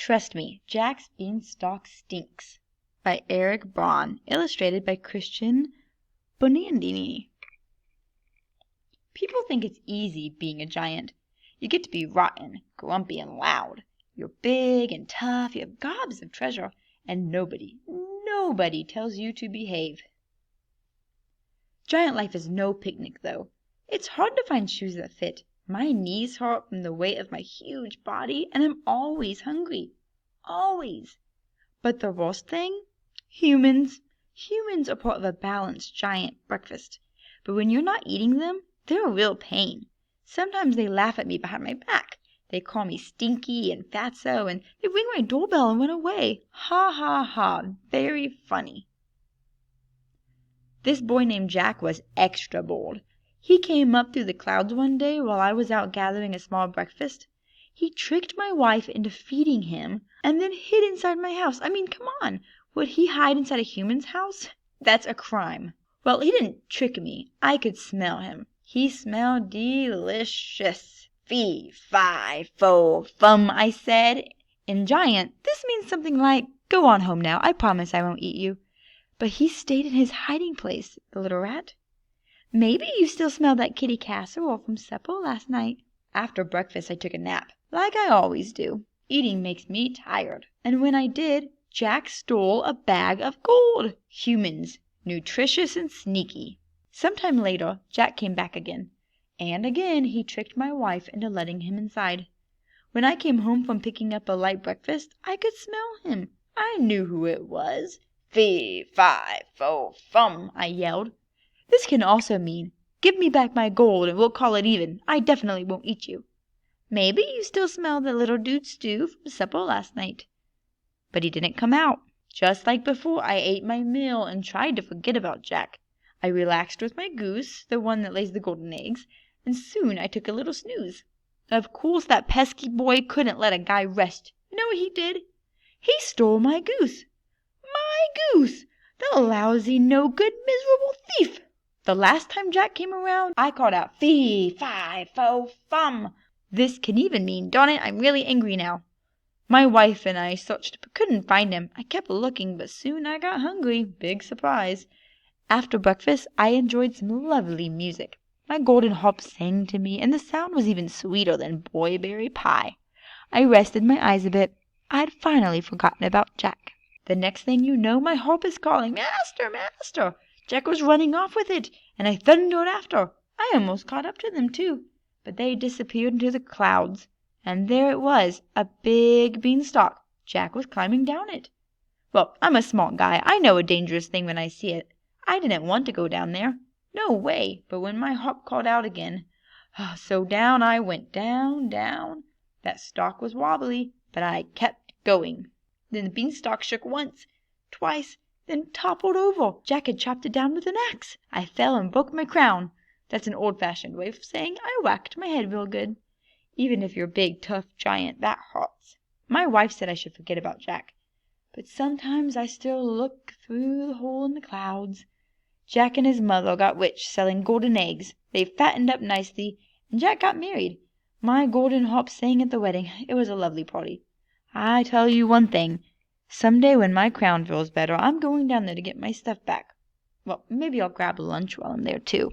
Trust me, Jack's Beanstalk stinks. By Eric Braun, illustrated by Christian Bonandini. People think it's easy being a giant. You get to be rotten, grumpy, and loud. You're big and tough, you have gobs of treasure, and nobody tells you to behave. Giant life is no picnic, though. It's hard to find shoes that fit. My knees hurt from the weight of my huge body, and I'm always hungry. Always. But the worst thing? Humans. Humans are part of a balanced giant breakfast. But when you're not eating them, they're a real pain. Sometimes they laugh at me behind my back. They call me stinky and fatso, and they ring my doorbell and run away. Ha ha ha. Very funny. This boy named Jack was extra bold. He came up through the clouds one day while I was out gathering a small breakfast. He tricked my wife into feeding him and then hid inside my house. I mean, come on. Would he hide inside a human's house? That's a crime. Well, he didn't trick me. I could smell him. He smelled delicious. Fee, fi, fo, fum, I said. In giant, this means something like, go on home now. I promise I won't eat you. But he stayed in his hiding place, the little rat. Maybe you still smell that kitty casserole from supper last night. After breakfast, I took a nap, like I always do. Eating makes me tired. And when I did, Jack stole a bag of gold. Humans, nutritious and sneaky. Sometime later, Jack came back again. And again he tricked my wife into letting him inside. When I came home from picking up a light breakfast, I could smell him. I knew who it was. Fee, fi, fo, fum, I yelled. This can also mean, give me back my gold and we'll call it even. I definitely won't eat you. Maybe you still smell the little dude stew from supper last night. But he didn't come out. Just like before, I ate my meal and tried to forget about Jack. I relaxed with my goose, the one that lays the golden eggs, and soon I took a little snooze. Of course that pesky boy couldn't let a guy rest. You know what he did? He stole my goose. My goose! The lousy, no-good, miserable thief! The last time Jack came around, I called out, fee, fi, fo, fum. This can even mean, darn it, I'm really angry now. My wife and I searched but couldn't find him. I kept looking, but soon I got hungry. Big surprise. After breakfast, I enjoyed some lovely music. My golden harp sang to me, and the sound was even sweeter than boyberry pie. I rested my eyes a bit. I had finally forgotten about Jack. The next thing you know, my harp is calling, Master, Master! Jack was running off with it, and I thundered after. I almost caught up to them, too, but they disappeared into the clouds. And there it was, a big beanstalk. Jack was climbing down it. Well, I'm a smart guy. I know a dangerous thing when I see it. I didn't want to go down there. No way. But when my harp called out again, so down I went, down, down. That stalk was wobbly, but I kept going. Then the beanstalk shook once, twice, then toppled over. Jack had chopped it down with an axe. I fell and broke my crown. That's an old-fashioned way of saying I whacked my head real good. Even if you're a big, tough giant, that hurts. My wife said I should forget about Jack. But sometimes I still look through the hole in the clouds. Jack and his mother got rich selling golden eggs. They fattened up nicely, and Jack got married. My golden harp sang at the wedding. It was a lovely party. I tell you one thing. Someday when my crown feels better, I'm going down there to get my stuff back. Well, maybe I'll grab lunch while I'm there, too.